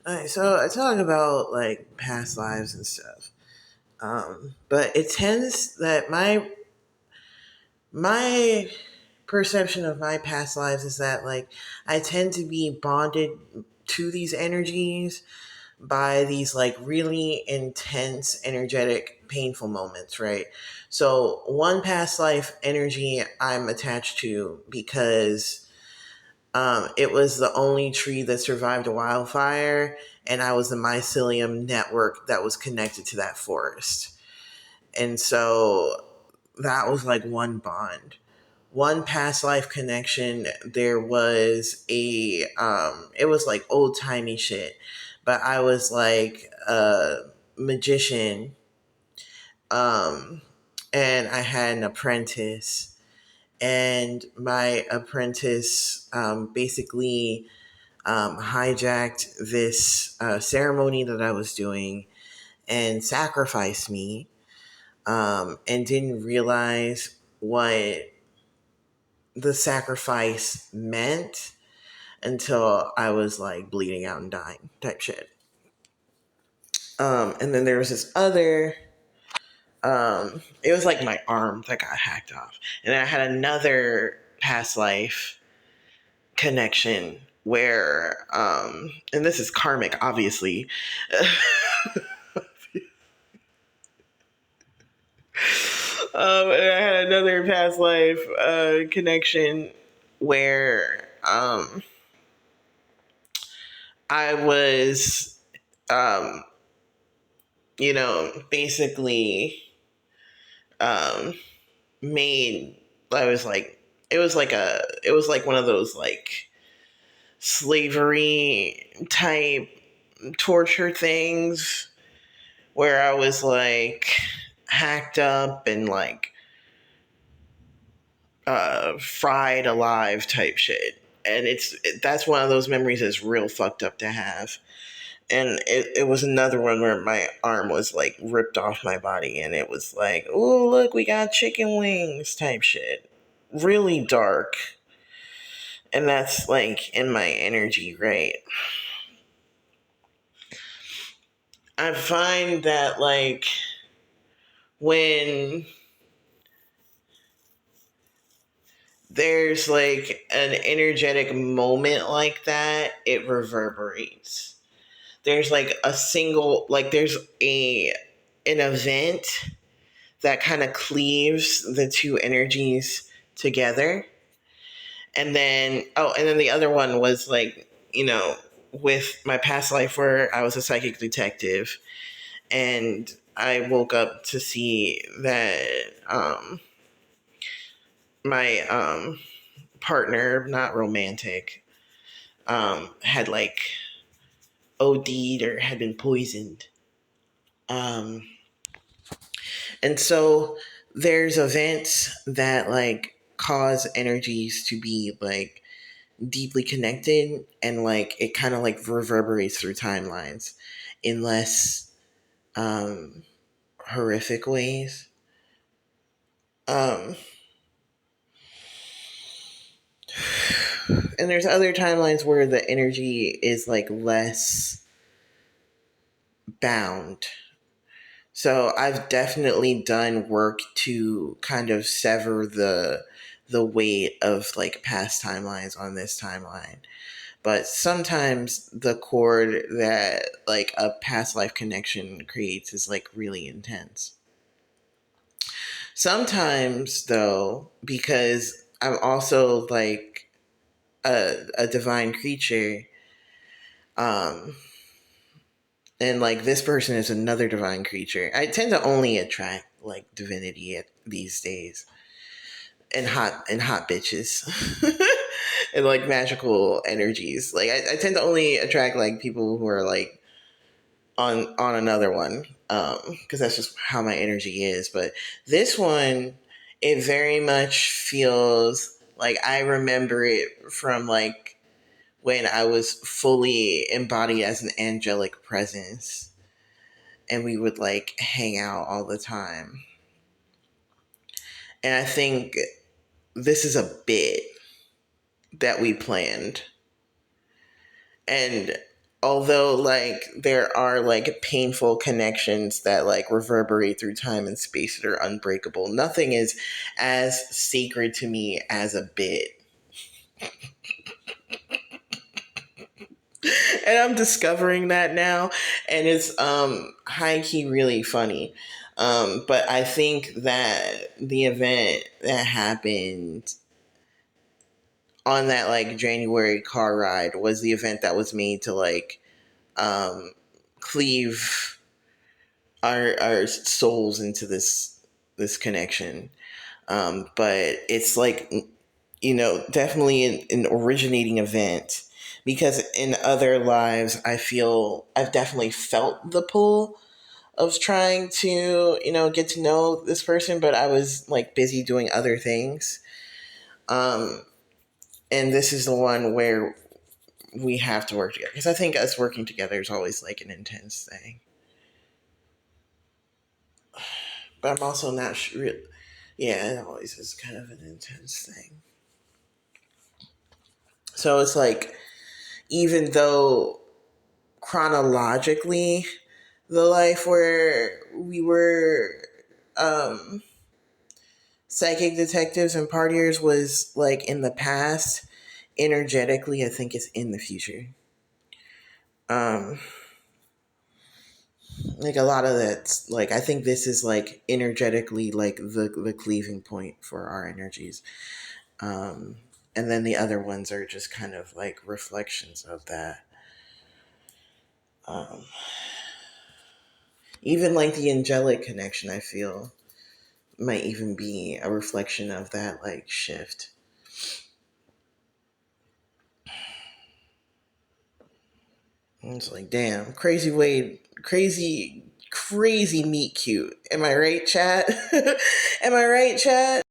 Alright, so I talk about like past lives and stuff. But it tends that my perception of my past lives is that like I tend to be bonded to these energies by these like really intense, energetic, painful moments, right? So one past life energy I'm attached to because it was the only tree that survived a wildfire, and I was the mycelium network that was connected to that forest. And so that was like one bond. One past life connection, there was it was like old timey shit, but I was like a magician, um, and I had an apprentice, and my apprentice basically hijacked this ceremony that I was doing and sacrificed me, and didn't realize what the sacrifice meant until I was like bleeding out and dying type shit. And then there was this other, it was like my arm that got hacked off. And then I had another past life connection where, and this is karmic, obviously. And I had another past life connection where I was, um, basically um, made. I was like, it was like one of those like slavery type torture things where I was like hacked up and like fried alive type shit. And that's one of those memories that's real fucked up to have. And it was another one where my arm was like ripped off my body, and it was like, oh look, we got chicken wings type shit. Really dark. And that's like in my energy, right? I find that like when there's like an energetic moment like that, it reverberates. There's like a single, like there's an event that kind of cleaves the two energies together. And then the other one was like, with my past life where I was a psychic detective, and I woke up to see that my partner, not romantic, had like OD'd or had been poisoned. Um, and so there's events that like cause energies to be like deeply connected, and like it kind of like reverberates through timelines in less um, horrific ways. Um, and there's other timelines where the energy is like less bound. So I've definitely done work to kind of sever the weight of like past timelines on this timeline. But sometimes the cord that like a past life connection creates is like really intense. Sometimes though, because I'm also like a divine creature, um, and like this person is another divine creature. I tend to only attract like divinity these days, and hot bitches, and like magical energies. Like I tend to only attract like people who are like on another one, because that's just how my energy is. But this one, it very much feels like I remember it from like when I was fully embodied as an angelic presence, and we would like hang out all the time. And I think this is a bit that we planned. And although like there are like painful connections that like reverberate through time and space that are unbreakable, nothing is as sacred to me as a bit. And I'm discovering that now, and it's high key really funny. But I think that the event that happened on that like January car ride was the event that was made to like um cleave our souls into this connection. But it's like, definitely an originating event, because in other lives I feel I've definitely felt the pull of trying to, get to know this person, but I was like busy doing other things. um and this is the one where we have to work together, because I think us working together is always like an intense thing. But I'm also not sure. Yeah, it always is kind of an intense thing. So it's like, even though chronologically the life where we were um psychic detectives and partiers was like in the past, energetically I think it's in the future. um like a lot of that's like, I think this is like energetically like the cleaving point for our energies. um and then the other ones are just kind of like reflections of that. um Even like the angelic connection, I feel, might even be a reflection of that like shift. And it's like, damn, crazy way, crazy, crazy meet cute. Am I right, chat? Am I right, chat?